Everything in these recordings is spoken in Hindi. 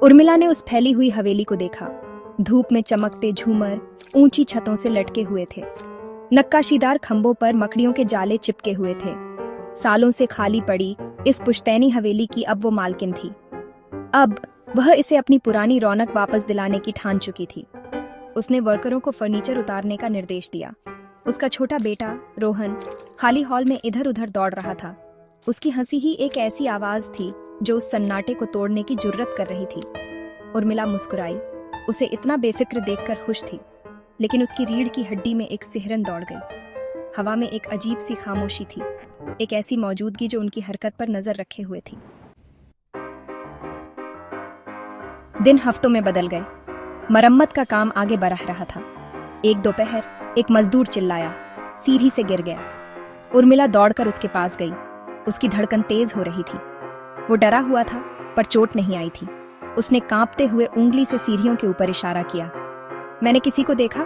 उर्मिला ने उस फैली हुई हवेली को देखा। धूप में चमकते झूमर ऊंची छतों से लटके हुए थे। नक्काशीदार खंभों पर मकड़ियों के जाले चिपके हुए थे। सालों से खाली पड़ी इस पुश्तैनी हवेली की अब वो मालकिन थी। अब वह इसे अपनी पुरानी रौनक वापस दिलाने की ठान चुकी थी। उसने वर्करों को फर्नीचर उतारने का निर्देश दिया। उसका छोटा बेटा रोहन खाली हॉल में इधर उधर दौड़ रहा था। उसकी हंसी ही एक ऐसी आवाज थी जो उस सन्नाटे को तोड़ने की जुर्रत कर रही थी। उर्मिला मुस्कुराई। उसे इतना बेफिक्र देखकर खुश थी, लेकिन उसकी रीढ़ की हड्डी में एक सिहरन दौड़ गई। हवा में एक अजीब सी खामोशी थी, एक ऐसी मौजूदगी जो उनकी हरकत पर नजर रखे हुए थी। दिन हफ्तों में बदल गए। मरम्मत का काम आगे बढ़ रहा था। एक दोपहर एक मजदूर चिल्लाया, सीढ़ी से गिर गया। उर्मिला दौड़कर उसके पास गई। उसकी धड़कन तेज हो रही थी। वो डरा हुआ था, पर चोट नहीं आई थी। उसने कांपते हुए उंगली से सीढ़ियों के ऊपर इशारा किया। मैंने किसी को देखा,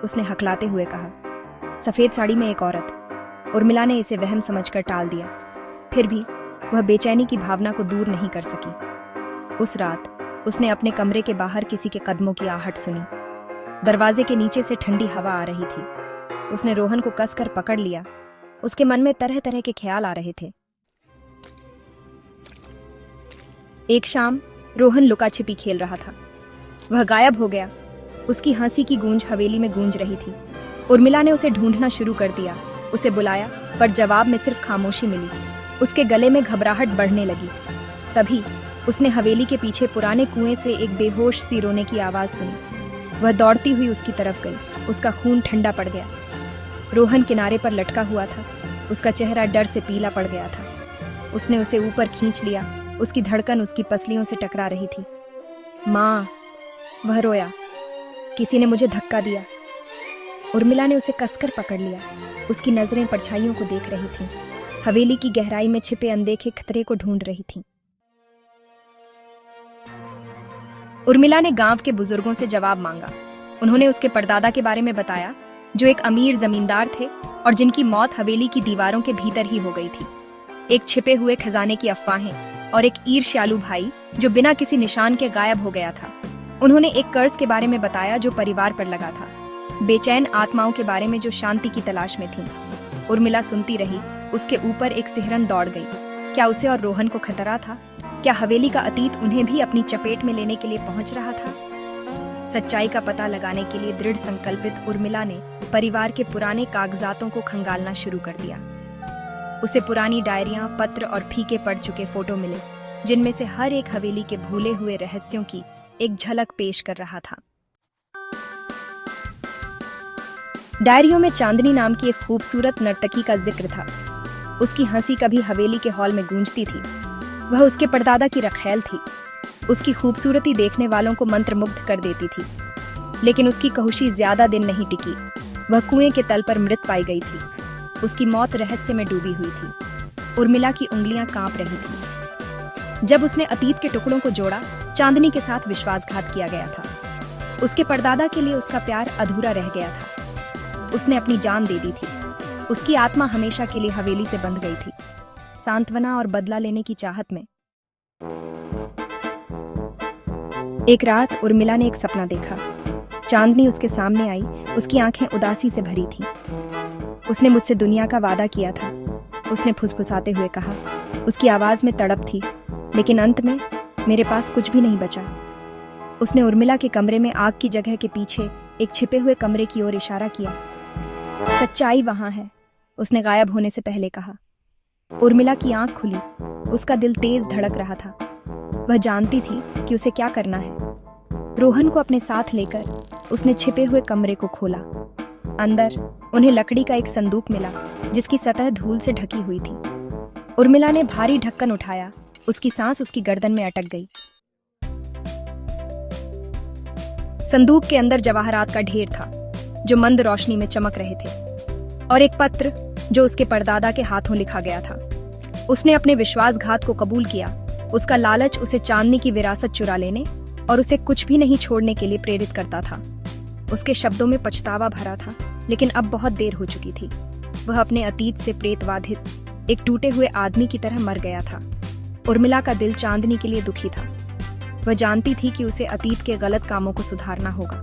उसने हकलाते हुए कहा। सफेद साड़ी में एक औरत। उर्मिला ने इसे वहम समझकर टाल दिया। फिर भी वह बेचैनी की भावना को दूर नहीं कर सकी। उस रात उसने अपने कमरे के बाहर किसी के कदमों की आहट सुनी। दरवाजे के नीचे से ठंडी हवा आ रही थी। उसने रोहन को कसकर पकड़ लिया। उसके मन में तरह तरह के ख्याल आ रहे थे। एक शाम रोहन लुका छिपी खेल रहा था। वह गायब हो गया। उसकी हंसी की गूंज हवेली में गूंज रही थी। उर्मिला ने उसे ढूंढना शुरू कर दिया। उसे बुलाया, पर जवाब में सिर्फ खामोशी मिली। उसके गले में घबराहट बढ़ने लगी। तभी उसने हवेली के पीछे पुराने कुएं से एक बेहोश सी रोने की आवाज सुनी। वह दौड़ती हुई उसकी तरफ गई। उसका खून ठंडा पड़ गया। रोहन किनारे पर लटका हुआ था। उसका चेहरा डर से पीला पड़ गया था। उसने उसे ऊपर खींच लिया। उसकी धड़कन उसकी पसलियों से टकरा रही थी। माँ, वह रोया। किसी ने मुझे धक्का दिया। उर्मिला ने उसे कसकर पकड़ लिया। उसकी नजरें परछाइयों को देख रही थीं। हवेली की गहराई में छिपे अनदेखे खतरे को ढूंढ रही थीं। उर्मिला ने गांव के बुजुर्गों से जवाब मांगा। उन्होंने उसके परदादा के बारे में बताया, जो एक अमीर जमींदार थे और जिनकी मौत हवेली की दीवारों के भीतर ही हो गई थी। एक छिपे हुए खजाने की अफवाहें और एक ईर्ष्यालु भाई जो बिना किसी निशान के गायब हो गया था। उन्होंने एक कर्ज के बारे में बताया जो परिवार पर लगा था। बेचैन आत्माओं के बारे में जो शांति की तलाश में थीं। उर्मिला सुनती रही। उसके ऊपर एक सिहरन दौड़ गई। क्या उसे और रोहन को खतरा था? क्या हवेली का अतीत उन्हें भी अपनी चपेट में लेने के लिए पहुंच रहा था? सच्चाई का पता लगाने के लिए दृढ़ संकल्पित उर्मिला ने परिवार के पुराने कागजातों को खंगालना शुरू कर दिया। उसे पुरानी डायरियां, पत्र और फीके पड़ चुके फोटो मिले, जिनमें से हर एक हवेली के भूले हुए रहस्यों की एक झलक पेश कर रहा था। डायरियों में चांदनी नाम की एक खूबसूरत नर्तकी का जिक्र था। उसकी हंसी कभी हवेली के हॉल में गूंजती थी। वह उसके परदादा की रखैल थी। उसकी खूबसूरती देखने वालों को मंत्रमुग्ध कर देती थी। लेकिन उसकी कहुशी ज्यादा दिन नहीं टिकी। वह कुएं के तल पर मृत पाई गई थी। उसकी मौत रहस्य में डूबी हुई थी। उर्मिला की उंगलियां कांप रही थीं। जब उसने अतीत के टुकड़ों को जोड़ा, चांदनी के साथ विश्वासघात किया गया था। उसके परदादा के लिए उसका प्यार अधूरा रह गया था। उसने अपनी जान दे दी थी। उसकी आत्मा हमेशा के लिए हवेली से बंध गई थी, सांत्वना और बदला लेने की चाहत में। एक रात उर्मिला ने एक सपना देखा। चांदनी उसके सामने आई। उसकी आंखें उदासी से भरी थीं। उसने मुझसे दुनिया का वादा किया था, उसने फुसफुसाते हुए कहा। उसकी आवाज में तड़प थी, लेकिन अंत में मेरे पास कुछ भी नहीं बचा। उसने उर्मिला के कमरे में आग की जगह के पीछे एक छिपे हुए कमरे की ओर इशारा किया। सच्चाई वहां है, उसने गायब होने से पहले कहा। उर्मिला की आंख खुली। उसका दिल तेज धड़क रहा था। वह जानती थी कि उसे क्या करना है। रोहन को अपने साथ लेकर उसने छिपे हुए कमरे को खोला। अंदर उन्हें लकड़ी का एक संदूक मिला, जिसकी सतह धूल से ढकी हुई थी। उर्मिला ने भारी ढक्कन उठाया। उसकी सांस उसकी गर्दन में अटक गई। संदूक के अंदर जवाहरात का ढेर था, जो मंद रोशनी में चमक रहे थे, और एक पत्र जो उसके परदादा के हाथों लिखा गया था। उसने अपने विश्वासघात को कबूल किया। उसका लालच उसे चांदनी की विरासत चुरा लेने और उसे कुछ भी नहीं छोड़ने के लिए प्रेरित करता था। उसके शब्दों में पछतावा भरा था, लेकिन अब बहुत देर हो चुकी थी। वह अपने अतीत से प्रेतवाधित एक टूटे हुए आदमी की तरह मर गया था। उर्मिला का दिल चांदनी के लिए दुखी था। वह जानती थी कि उसे अतीत के गलत कामों को सुधारना होगा।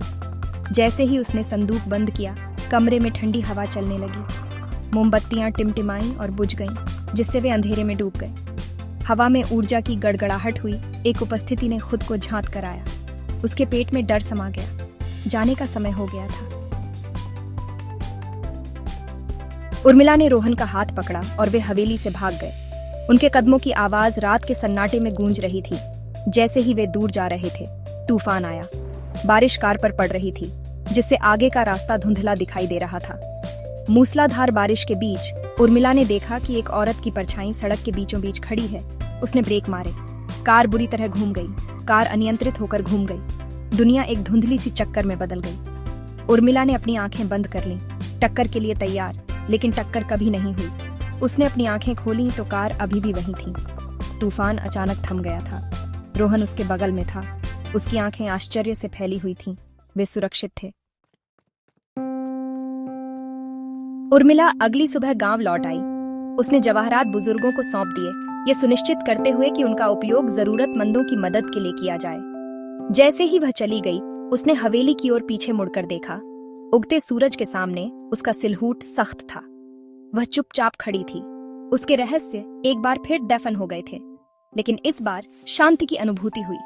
जैसे ही उसने संदूक बंद किया, कमरे में ठंडी हवा चलने लगी। मोमबत्तियां टिमटिमाईं और बुझ गईं, जिससे वे अंधेरे में डूब गए। हवा में ऊर्जा की गड़गड़ाहट हुई। एक उपस्थिति ने खुद को झांक कर आया। उसके पेट में डर समा गया। जाने का समय हो गया था। उर्मिला ने रोहन का हाथ पकड़ा और वे हवेली से भाग गए। उनके कदमों की आवाज रात के सन्नाटे में गूंज रही थी। जैसे ही वे दूर जा रहे थे, तूफान आया। बारिश कार पर पड़ रही थी, जिससे आगे का रास्ता धुंधला दिखाई दे रहा था। मूसलाधार बारिश के बीच उर्मिला ने देखा कि एक औरत की परछाई सड़क के बीचों बीच खड़ी है। उसने ब्रेक मारे। कार बुरी तरह घूम गई। कार अनियंत्रित होकर घूम गई। दुनिया एक धुंधली सी चक्कर में बदल गई। उर्मिला ने अपनी आंखें बंद कर लीं, टक्कर के लिए तैयार, लेकिन टक्कर कभी नहीं हुई। उसने अपनी आंखें खोलीं तो कार अभी भी वहीं थी। तूफान अचानक थम गया था। रोहन उसके बगल में था। उसकी आंखें आश्चर्य से फैली हुई थीं। वे सुरक्षित थे। उर्मिला अगली सुबह गांव लौट आई। उसने जवाहरात बुजुर्गों को सौंप दिए, ये सुनिश्चित करते हुए कि उनका उपयोग जरूरतमंदों की मदद के लिए किया जाए। जैसे ही वह चली गई, उसने हवेली की ओर पीछे मुड़कर देखा। उगते सूरज के सामने उसका सिलहूट सख्त था। वह चुपचाप खड़ी थी। उसके रहस्य एक बार फिर दफन हो गए थे, लेकिन इस बार शांति की अनुभूति हुई।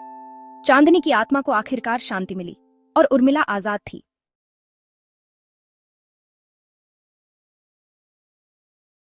चांदनी की आत्मा को आखिरकार शांति मिली और उर्मिला आजाद थी।